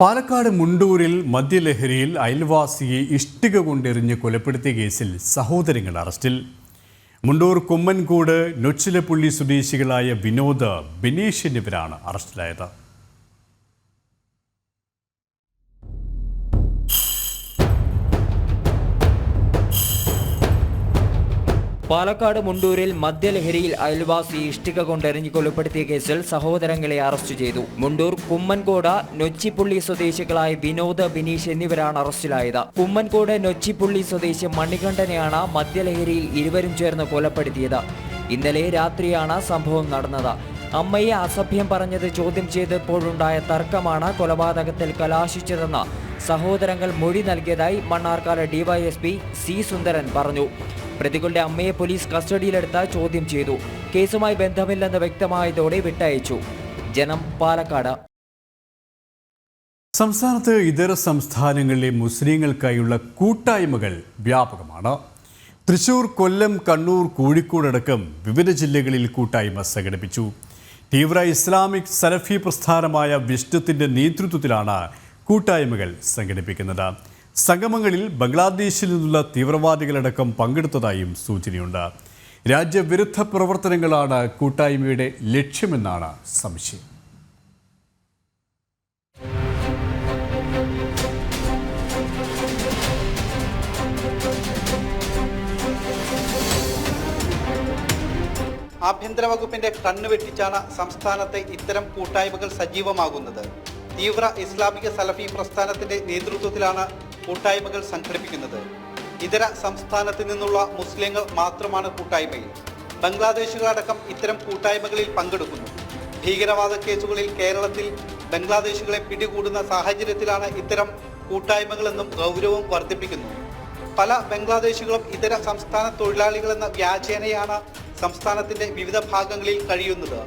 പാലക്കാട് മുണ്ടൂരിൽ മദ്യലഹരിയിൽ അയൽവാസിയെ ഇഷ്ടിക കൊണ്ടെറിഞ്ഞ് കൊലപ്പെടുത്തിയ കേസിൽ സഹോദരങ്ങൾ അറസ്റ്റിൽ. മുണ്ടൂർ കുമ്മൻകോട് നൊച്ചിലപ്പള്ളി സ്വദേശികളായ വിനോദ്, ബിനീഷ് എന്നിവരാണ് അറസ്റ്റിലായത്. പാലക്കാട് മുണ്ടൂരിൽ മദ്യലഹരിയിൽ അയൽവാസി ഇഷ്ടിക കൊണ്ടെറിഞ്ഞ് കൊലപ്പെടുത്തിയ കേസിൽ സഹോദരങ്ങളെ അറസ്റ്റ് ചെയ്തു. മുണ്ടൂർ കുമ്മൻകോട് നൊച്ചിപ്പള്ളി സ്വദേശികളായ വിനോദ്, ബിനീഷ് എന്നിവരാണ് അറസ്റ്റിലായത്. കുമ്മൻകോട് നൊച്ചിപ്പള്ളി സ്വദേശി മണികണ്ഠനെയാണ് മദ്യലഹരിയിൽ ഇരുവരും ചേർന്ന് കൊലപ്പെടുത്തിയത്. ഇന്നലെ രാത്രിയാണ് സംഭവം നടന്നത്. അമ്മയെ അസഭ്യം പറഞ്ഞത് ചോദ്യം ചെയ്തപ്പോഴുണ്ടായ തർക്കമാണ് കൊലപാതകത്തിൽ കലാശിച്ചതെന്ന് സഹോദരങ്ങൾ മൊഴി നൽകിയതായി മണ്ണാർക്കാട് ഡിവൈഎസ്പി സി സുന്ദരൻ പറഞ്ഞു. പ്രതികളുടെ അമ്മയെ പോലീസ് കസ്റ്റഡിയിലെടുത്ത് ചോദ്യം ചെയ്തു. കേസുമായി ബന്ധമില്ലെന്ന് വ്യക്തമായതോടെ വിട്ടയച്ചു. ജനം, പാലക്കാട്. സംസ്ഥാനത്ത് ഇതര സംസ്ഥാനങ്ങളിലെ മുസ്ലിങ്ങൾക്കായുള്ള കൂട്ടായ്മകൾ വ്യാപകമാണ്. തൃശൂർ, കൊല്ലം, കണ്ണൂർ, കോഴിക്കോട് അടക്കം വിവിധ ജില്ലകളിൽ കൂട്ടായ്മ സംഘടിപ്പിച്ചു. തീവ്ര ഇസ്ലാമിക് സലഫി പ്രസ്ഥാനമായ വിഷ്ണുത്തിൻ്റെ നേതൃത്വത്തിലാണ് കൂട്ടായ്മകൾ സംഘടിപ്പിക്കുന്നത്. സംഗമങ്ങളിൽ ബംഗ്ലാദേശിൽ നിന്നുള്ള തീവ്രവാദികളടക്കം പങ്കെടുത്തതായും സൂചനയുണ്ട്. രാജ്യവിരുദ്ധ പ്രവർത്തനങ്ങളാണ് കൂട്ടായ്മയുടെ ലക്ഷ്യമെന്നാണ് സംശയം. ആഭ്യന്തര വകുപ്പിന്റെ കണ്ണുവെട്ടിച്ചാണ് സംസ്ഥാനത്തെ ഇത്തരം കൂട്ടായ്മകൾ സജീവമാകുന്നത്. തീവ്ര ഇസ്ലാമിക സലഫി പ്രസ്ഥാനത്തിന്റെ നേതൃത്വത്തിലാണ് കൂട്ടായ്മകൾ സംഘടിപ്പിക്കുന്നത്. ഇതര സംസ്ഥാനത്ത് നിന്നുള്ള മുസ്ലിങ്ങൾ മാത്രമാണ് കൂട്ടായ്മയിൽ. ബംഗ്ലാദേശികളടക്കം ഇത്തരം കൂട്ടായ്മകളിൽ പങ്കെടുക്കുന്നു. ഭീകരവാദ കേസുകളിൽ കേരളത്തിൽ ബംഗ്ലാദേശികളെ പിടികൂടുന്ന സാഹചര്യത്തിലാണ് ഇത്തരം കൂട്ടായ്മകളെന്നും ഗൗരവം വർദ്ധിപ്പിക്കുന്നു. പല ബംഗ്ലാദേശികളും ഇതര സംസ്ഥാന തൊഴിലാളികളെന്ന വ്യാജേനയാണ് സംസ്ഥാനത്തിന്റെ വിവിധ ഭാഗങ്ങളിൽ കഴിയുന്നത്.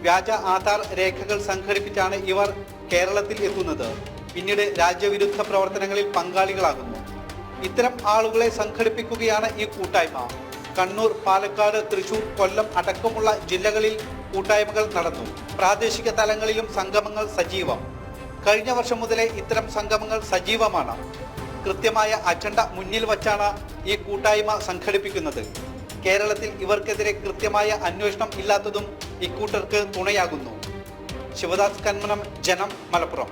വ്യാജ ആധാർ രേഖകൾ സംഘടിപ്പിച്ചാണ് ഇവർ കേരളത്തിൽ എത്തുന്നത്. പിന്നീട് രാജ്യവിരുദ്ധ പ്രവർത്തനങ്ങളിൽ പങ്കാളികളാകുന്നു. ഇത്തരം ആളുകളെ സംഘടിപ്പിക്കുകയാണ് ഈ കൂട്ടായ്മ. കണ്ണൂർ, പാലക്കാട്, തൃശൂർ, കൊല്ലം അടക്കമുള്ള ജില്ലകളിൽ കൂട്ടായ്മകൾ നടന്നു. പ്രാദേശിക തലങ്ങളിലും സംഗമങ്ങൾ സജീവം. കഴിഞ്ഞ വർഷം മുതലേ ഇത്തരം സംഗമങ്ങൾ സജീവമാണ്. കൃത്യമായ അജണ്ട മുന്നിൽ വച്ചാണ് ഈ കൂട്ടായ്മ സംഘടിപ്പിക്കുന്നത്. കേരളത്തിൽ ഇവർക്കെതിരെ കൃത്യമായ അന്വേഷണം ഇല്ലാത്തതും ഇക്കൂട്ടർക്ക് തുണയാകുന്നു. ശിവദാസ് കന്മനം, ജനം, മലപ്പുറം.